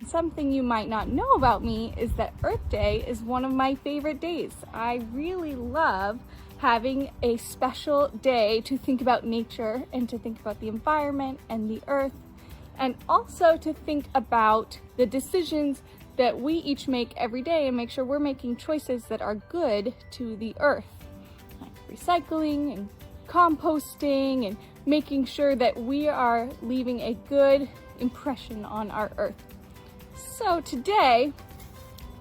something you might not know about me is that Earth Day is one of my favorite days. I really love having a special day to think about nature and to think about the environment and the earth, and also to think about the decisions that we each make every day and make sure we're making choices that are good to the earth, like recycling and composting and making sure that we are leaving a good impression on our earth. So today,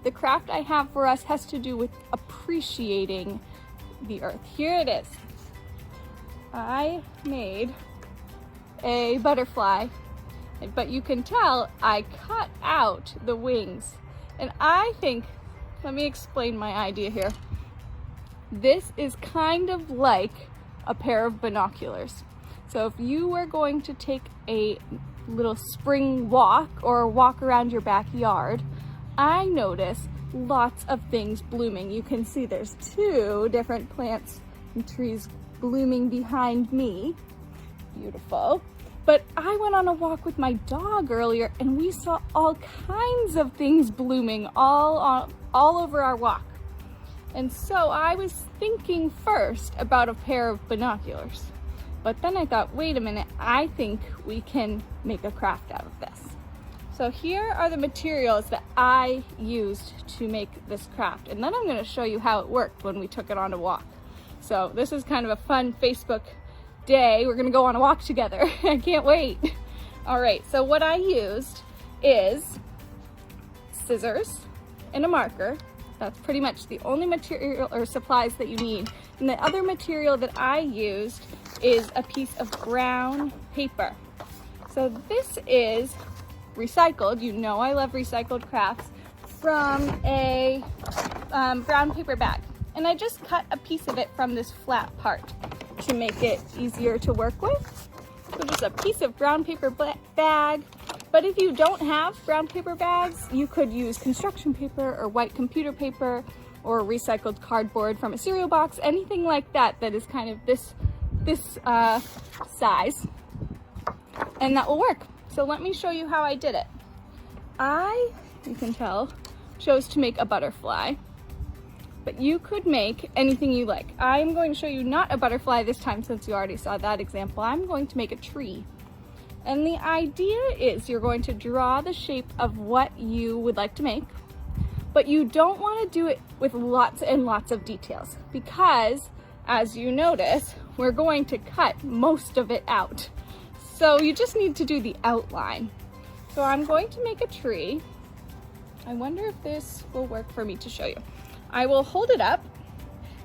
the craft I have for us has to do with appreciating the earth. Here it is. I made a butterfly, but you can tell I cut out the wings. And I think, let me explain my idea here. This is kind of like a pair of binoculars. So if you were going to take a little spring walk or a walk around your backyard, I notice lots of things blooming. You can see there's 2 different plants and trees blooming behind me. Beautiful. But I went on a walk with my dog earlier and we saw all kinds of things blooming all over our walk. And so I was thinking first about a pair of binoculars. But then I thought, wait a minute, I think we can make a craft out of this. So here are the materials that I used to make this craft. And then I'm going to show you how it worked when we took it on a walk. So this is kind of a fun Facebook day. We're going to go on a walk together. I can't wait. All right, so what I used is scissors and a marker. That's pretty much the only material or supplies that you need. And the other material that I used is a piece of brown paper. So this is recycled, you know I love recycled crafts, from a brown paper bag. And I just cut a piece of it from this flat part to make it easier to work with. So just a piece of brown paper bag. But if you don't have brown paper bags, you could use construction paper or white computer paper or recycled cardboard from a cereal box, anything like that that is kind of this size, and that will work. So let me show you how I did it. You can tell, chose to make a butterfly, but you could make anything you like. I'm going to show you not a butterfly this time since you already saw that example. I'm going to make a tree. And the idea is you're going to draw the shape of what you would like to make, but you don't want to do it with lots and lots of details because, as you notice, we're going to cut most of it out. So you just need to do the outline. So I'm going to make a tree. I wonder if this will work for me to show you. I will hold it up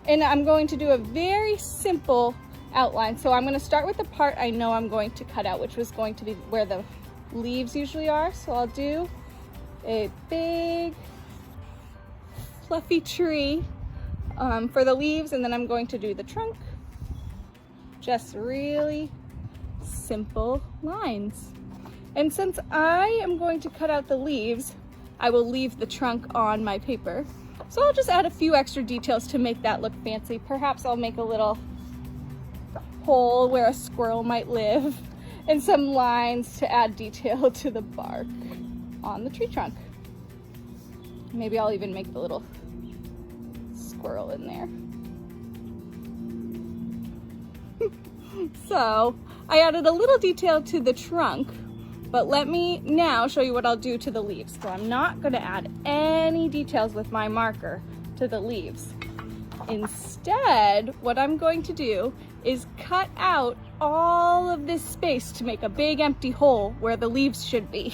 and I'm going to do a very simple outline. So I'm going to start with the part I know I'm going to cut out, which was going to be where the leaves usually are. So I'll do a big fluffy tree for the leaves, and then I'm going to do the trunk. Just really simple lines. And since I am going to cut out the leaves, I will leave the trunk on my paper. So I'll just add a few extra details to make that look fancy. Perhaps I'll make a little hole where a squirrel might live and some lines to add detail to the bark on the tree trunk. Maybe I'll even make the little squirrel in there. So I added a little detail to the trunk, but let me now show you what I'll do to the leaves. So I'm not going to add any details with my marker to the leaves. Instead, what I'm going to do is cut out all of this space to make a big empty hole where the leaves should be.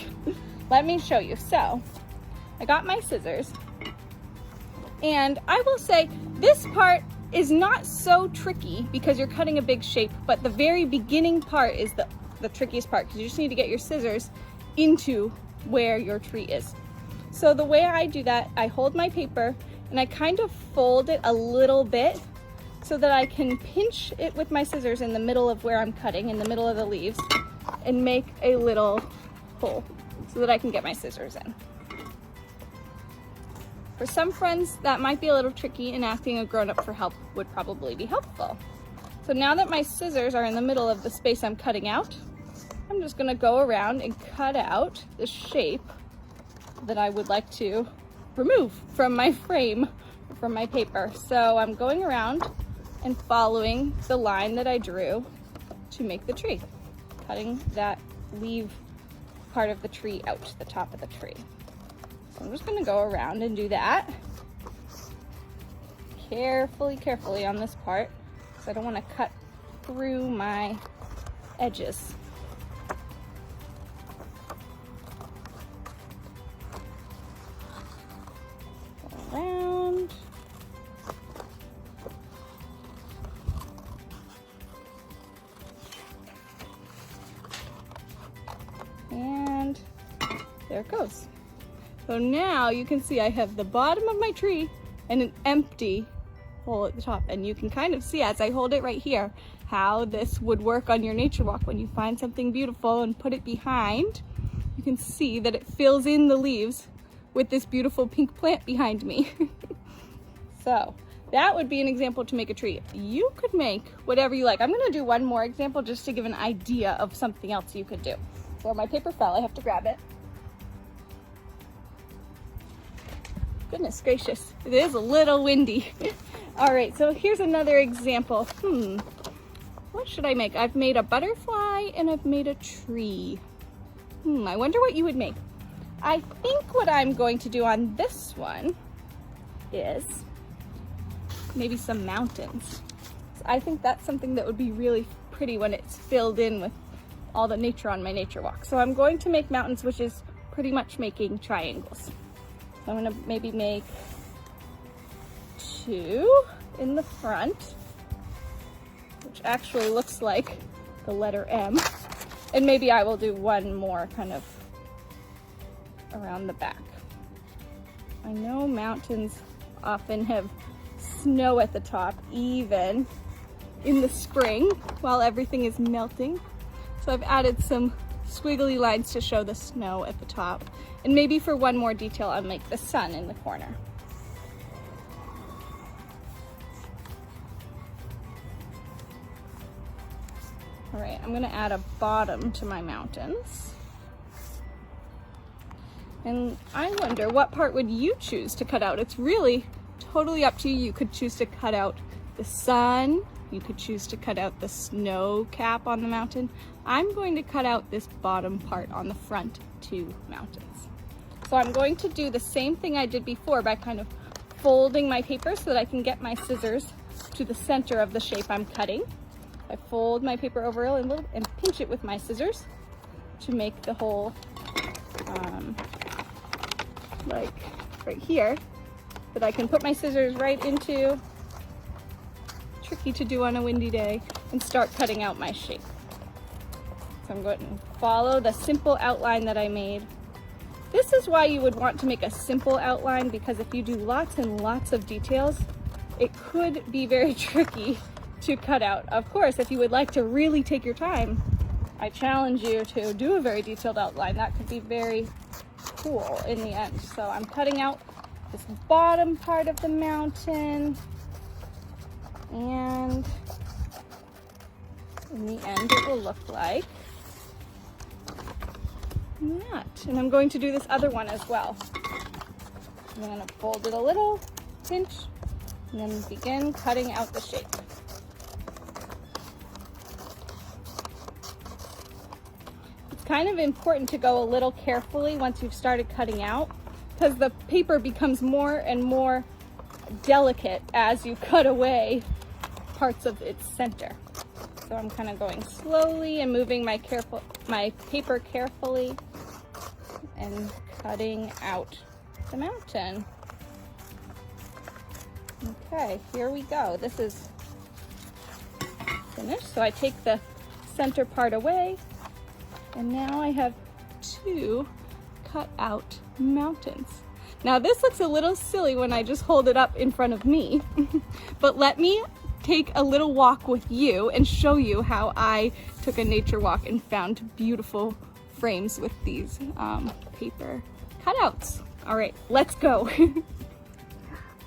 Let me show you. So I got my scissors, and I will say this part is not so tricky because you're cutting a big shape, but the very beginning part is the trickiest part because you just need to get your scissors into where your tree is. So the way I do that, I hold my paper and I kind of fold it a little bit so that I can pinch it with my scissors in the middle of where I'm cutting, in the middle of the leaves, and make a little hole so that I can get my scissors in. For some friends, that might be a little tricky, and asking a grown-up for help would probably be helpful. So now that my scissors are in the middle of the space I'm cutting out, I'm just gonna go around and cut out the shape that I would like to remove from my frame, from my paper. So I'm going around and following the line that I drew to make the tree, cutting that leaf part of the tree out to the top of the tree. So I'm just gonna go around and do that. Carefully on this part, because I don't want to cut through my edges. Go around. And there it goes. So now you can see I have the bottom of my tree and an empty hole at the top, and you can kind of see as I hold it right here how this would work on your nature walk. When you find something beautiful and put it behind, you can see that it fills in the leaves with this beautiful pink plant behind me. So that would be an example to make a tree. You could make whatever you like. I'm gonna do one more example just to give an idea of something else you could do. So my paper fell, I have to grab it. Goodness gracious, it is a little windy. All right, so here's another example. What should I make? I've made a butterfly and I've made a tree. I wonder what you would make. I think what I'm going to do on this one is maybe some mountains. So I think that's something that would be really pretty when it's filled in with all the nature on my nature walk. So I'm going to make mountains, which is pretty much making triangles. So I'm gonna maybe make 2 in the front, which actually looks like the letter M. And maybe I will do 1 more kind of around the back. I know mountains often have snow at the top, even in the spring while everything is melting. So I've added some squiggly lines to show the snow at the top. And maybe for 1 more detail, I'll make the sun in the corner. All right, I'm gonna add a bottom to my mountains. And I wonder, what part would you choose to cut out? It's really totally up to you. You could choose to cut out the sun. You could choose to cut out the snow cap on the mountain. I'm going to cut out this bottom part on the front 2 mountains. So I'm going to do the same thing I did before by kind of folding my paper so that I can get my scissors to the center of the shape I'm cutting. I fold my paper over a little and pinch it with my scissors to make the hole like right here that I can put my scissors right into. Tricky to do on a windy day, and start cutting out my shape. So I'm going to follow the simple outline that I made. This is why you would want to make a simple outline, because if you do lots and lots of details, it could be very tricky to cut out. Of course, if you would like to really take your time, I challenge you to do a very detailed outline. That could be very cool in the end. So I'm cutting out this bottom part of the mountain, and in the end it will look like that. And I'm going to do this other one as well. I'm going to fold it a little, pinch, and then begin cutting out the shape. It's kind of important to go a little carefully once you've started cutting out, because the paper becomes more and more delicate as you cut away parts of its center. So I'm kind of going slowly and moving my paper carefully and cutting out the mountain. Okay, here we go. This is finished. So I take the center part away, and now I have 2 cut out mountains. Now this looks a little silly when I just hold it up in front of me, but let me take a little walk with you and show you how I took a nature walk and found beautiful frames with these paper cutouts. All right, let's go.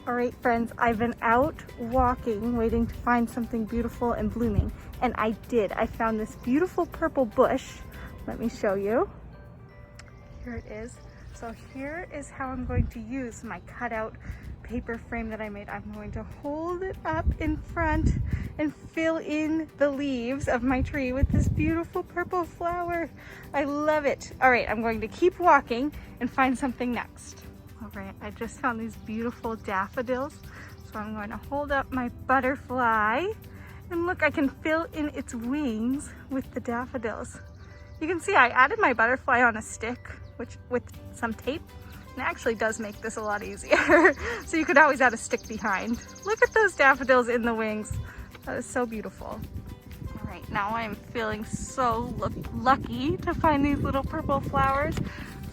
All right, friends, I've been out walking, waiting to find something beautiful and blooming, and I did. I found this beautiful purple bush. Let me show you. Here it is. So here is how I'm going to use my cutout paper frame that I made. I'm going to hold it up in front and fill in the leaves of my tree with this beautiful purple flower. I love it. All right, I'm going to keep walking and find something next. All right, I just found these beautiful daffodils. So I'm going to hold up my butterfly and look, I can fill in its wings with the daffodils. You can see I added my butterfly on a stick, which with some tape. And it actually does make this a lot easier. So you could always add a stick behind. Look at those daffodils in the wings. That is so beautiful. All right, now I'm feeling so lucky to find these little purple flowers.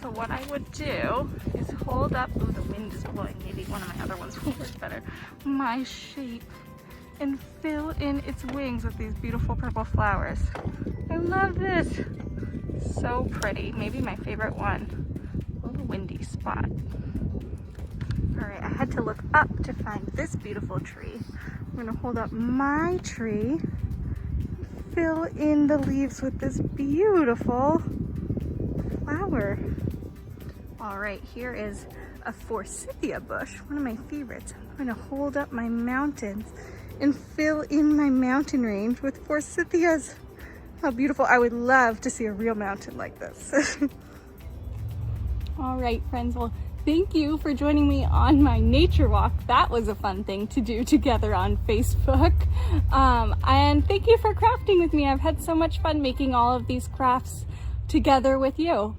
So what I would do is hold up, oh, the wind is blowing, maybe one of my other ones will work better, my shape, and fill in its wings with these beautiful purple flowers. I love this. So pretty, maybe my favorite one. A little windy spot. All right, I had to look up to find this beautiful tree. I'm gonna hold up my tree, fill in the leaves with this beautiful flower. All right, here is a forsythia bush, one of my favorites. I'm gonna hold up my mountains and fill in my mountain range with forsythias. How beautiful. I would love to see a real mountain like this. All right, friends. Well, thank you for joining me on my nature walk. That was a fun thing to do together on Facebook. And thank you for crafting with me. I've had so much fun making all of these crafts together with you.